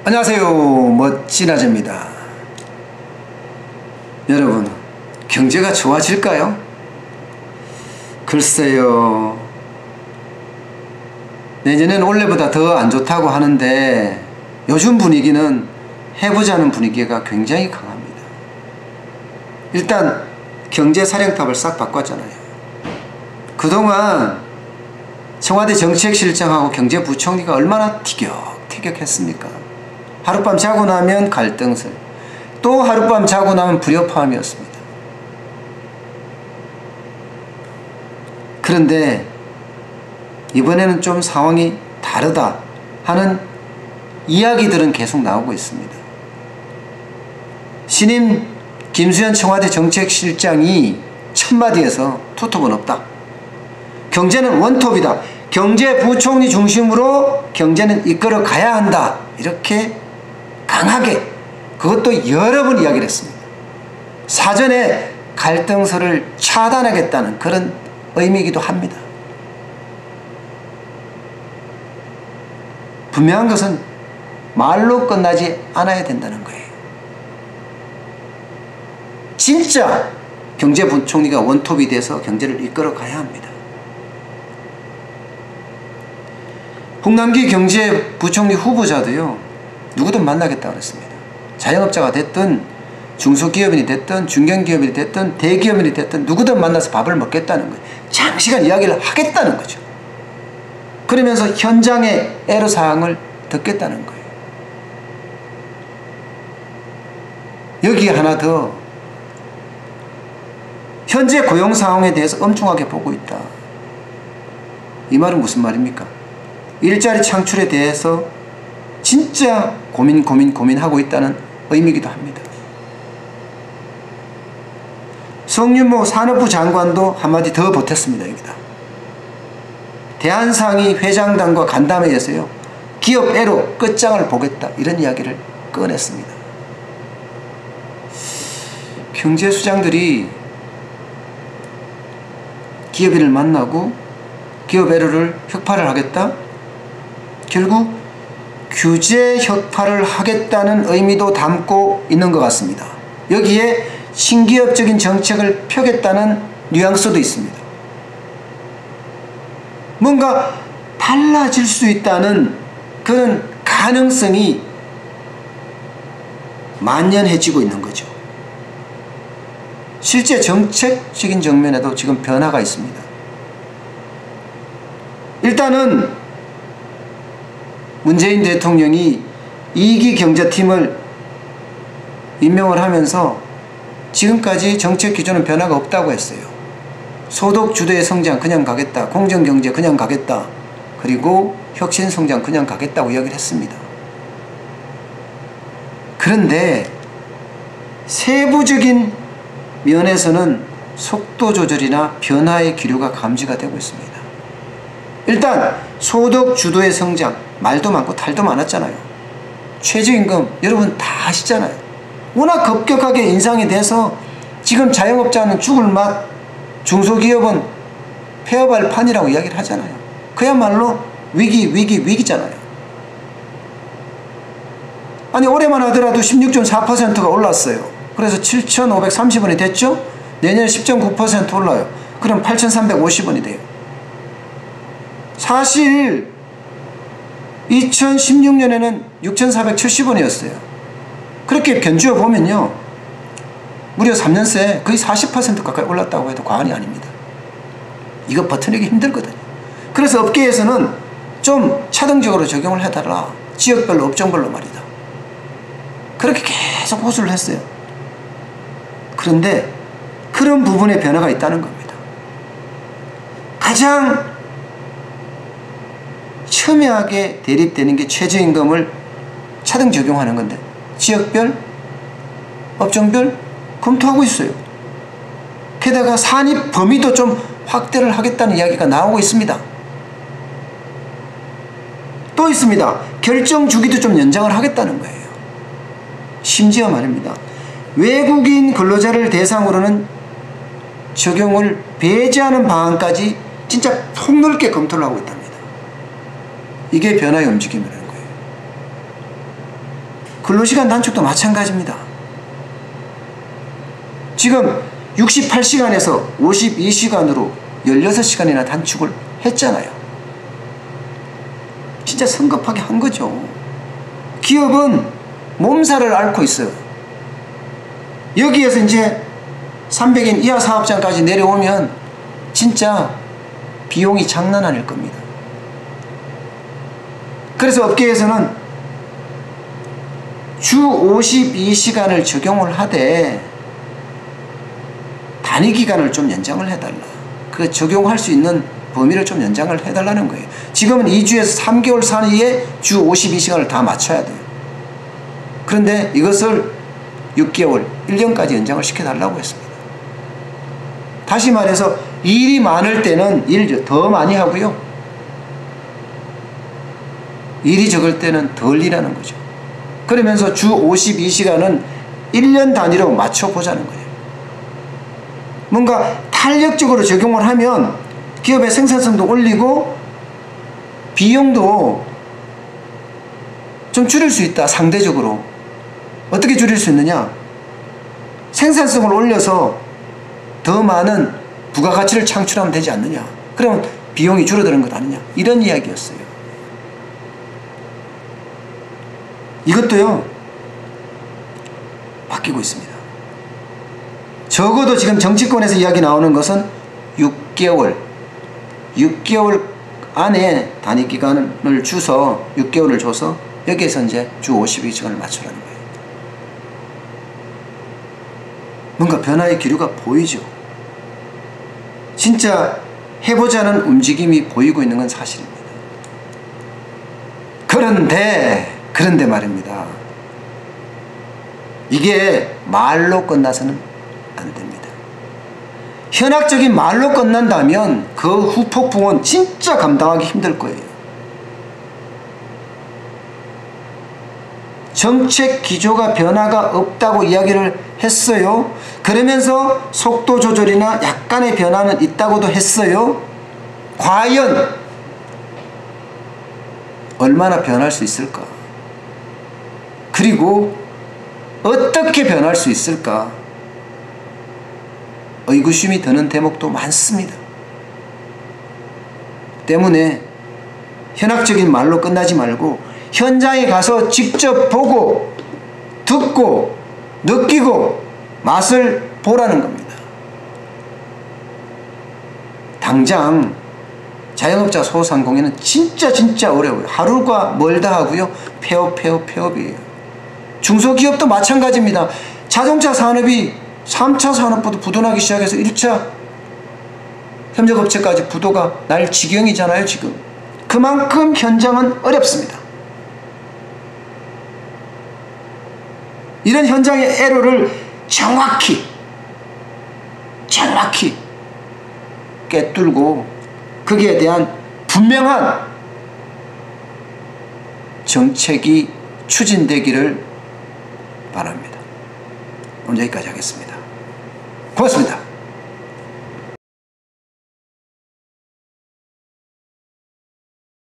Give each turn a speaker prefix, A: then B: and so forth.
A: 안녕하세요, 멋진 아재입니다. 여러분, 경제가 좋아질까요? 글쎄요, 내년엔 올해보다 더 안 좋다고 하는데 요즘 분위기는 해보자는 분위기가 굉장히 강합니다. 일단 경제사령탑을 싹 바꿨잖아요. 그동안 청와대 정책실장하고 경제부총리가 얼마나 티격태격했습니까? 하룻밤 자고 나면 갈등설, 또 하룻밤 자고 나면 불협화음이었습니다. 그런데 이번에는 좀 상황이 다르다 하는 이야기들은 계속 나오고 있습니다. 신임 김수현 청와대 정책실장이 첫마디에서 투톱은 없다. 경제는 원톱이다. 경제부총리 중심으로 경제는 이끌어 가야 한다. 이렇게 강하게, 그것도 여러 번 이야기를 했습니다. 사전에 갈등설을 차단하겠다는 그런 의미이기도 합니다. 분명한 것은 말로 끝나지 않아야 된다는 거예요. 진짜 경제부총리가 원톱이 돼서 경제를 이끌어 가야 합니다. 홍남기 경제부총리 후보자도요, 누구든 만나겠다고 그랬습니다. 자영업자가 됐든 중소기업인이 됐든 중견기업인이 됐든 대기업인이 됐든 누구든 만나서 밥을 먹겠다는 거예요. 장시간 이야기를 하겠다는 거죠. 그러면서 현장의 애로사항을 듣겠다는 거예요. 여기에 하나 더, 현재 고용 상황에 대해서 엄중하게 보고 있다. 이 말은 무슨 말입니까? 일자리 창출에 대해서 진짜 고민하고 있다는 의미이기도 합니다. 성윤모 산업부 장관도 한마디 더 보탰습니다. 여기다. 대한상의 회장단과 간담회에서요, 기업 애로 끝장을 보겠다, 이런 이야기를 꺼냈습니다. 경제수장들이 기업인을 만나고 기업 애로를 혁파를 하겠다? 결국 규제 혁파를 하겠다는 의미도 담고 있는 것 같습니다. 여기에 신기업적인 정책을 펴겠다는 뉘앙스도 있습니다. 뭔가 달라질 수 있다는 그런 가능성이 만연해지고 있는 거죠. 실제 정책적인 정면에도 지금 변화가 있습니다. 일단은 문재인 대통령이 2기 경제팀을 임명을 하면서 지금까지 정책 기조는 변화가 없다고 했어요. 소득 주도의 성장 그냥 가겠다, 공정경제 그냥 가겠다, 그리고 혁신성장 그냥 가겠다고 이야기를 했습니다. 그런데 세부적인 면에서는 속도 조절이나 변화의 기류가 감지가 되고 있습니다. 일단 소득 주도의 성장, 말도 많고 탈도 많았잖아요. 최저임금 여러분 다 아시잖아요. 워낙 급격하게 인상이 돼서 지금 자영업자는 죽을 맛, 중소기업은 폐업할 판이라고 이야기를 하잖아요. 그야말로 위기잖아요. 아니, 올해만 하더라도 16.4%가 올랐어요. 그래서 7,530원이 됐죠? 내년에 10.9% 올라요. 그럼 8,350원이 돼요. 사실 2016년에는 6,470원이었어요. 그렇게 견주어 보면요, 무려 3년 새 거의 40% 가까이 올랐다고 해도 과언이 아닙니다. 이거 버텨내기 힘들거든요. 그래서 업계에서는 좀 차등적으로 적용을 해달라, 지역별로 업종별로 말이다, 그렇게 계속 호소를 했어요. 그런데 그런 부분에 변화가 있다는 겁니다. 가장 첨예하게 대립되는 게 최저임금을 차등 적용하는 건데 지역별, 업종별 검토하고 있어요. 게다가 산입 범위도 좀 확대를 하겠다는 이야기가 나오고 있습니다. 또 있습니다. 결정 주기도 좀 연장을 하겠다는 거예요. 심지어 말입니다, 외국인 근로자를 대상으로는 적용을 배제하는 방안까지 진짜 폭넓게 검토를 하고 있답니다. 이게 변화의 움직임이라는 거예요. 근로시간 단축도 마찬가지입니다. 지금 68시간에서 52시간으로 16시간이나 단축을 했잖아요. 진짜 성급하게 한 거죠. 기업은 몸살을 앓고 있어요. 여기에서 이제 300인 이하 사업장까지 내려오면 진짜 비용이 장난 아닐 겁니다. 그래서 업계에서는 주 52시간을 적용을 하되 단위 기간을 좀 연장을 해달라. 그 적용할 수 있는 범위를 좀 연장을 해달라는 거예요. 지금은 2주에서 3개월 사이에 주 52시간을 다 맞춰야 돼요. 그런데 이것을 6개월, 1년까지 연장을 시켜달라고 했습니다. 다시 말해서 일이 많을 때는 일 더 많이 하고요. 일이 적을 때는 덜 일하는 거죠. 그러면서 주 52시간은 1년 단위로 맞춰보자는 거예요. 뭔가 탄력적으로 적용을 하면 기업의 생산성도 올리고 비용도 좀 줄일 수 있다. 상대적으로. 어떻게 줄일 수 있느냐? 생산성을 올려서 더 많은 부가가치를 창출하면 되지 않느냐? 그러면 비용이 줄어드는 것 아니냐? 이런 이야기였어요. 이것도요, 바뀌고 있습니다. 적어도 지금 정치권에서 이야기 나오는 것은 6개월 안에 단위 기간을 주서 6개월을 줘서 여기에서 이제 주 52시간을 맞추라는 거예요. 뭔가 변화의 기류가 보이죠. 진짜 해보자는 움직임이 보이고 있는 건 사실입니다. 그런데 말입니다. 이게 말로 끝나서는 안 됩니다. 현학적인 말로 끝난다면 그 후폭풍은 진짜 감당하기 힘들 거예요. 정책 기조가 변화가 없다고 이야기를 했어요. 그러면서 속도 조절이나 약간의 변화는 있다고도 했어요. 과연 얼마나 변할 수 있을까? 그리고 어떻게 변할 수 있을까? 의구심이 드는 대목도 많습니다. 때문에 현학적인 말로 끝나지 말고 현장에 가서 직접 보고 듣고 느끼고 맛을 보라는 겁니다. 당장 자영업자 소상공인은 진짜 어려워요. 하루가 멀다 하고요. 폐업이에요. 중소기업도 마찬가지입니다. 자동차 산업이 3차 산업부터 부도나기 시작해서 1차 협력업체까지 부도가 날 지경이잖아요. 지금 그만큼 현장은 어렵습니다. 이런 현장의 에러를 정확히 꿰뚫고 거기에 대한 분명한 정책이 추진되기를 바랍니다. 오늘 여기까지 하겠습니다. 고맙습니다.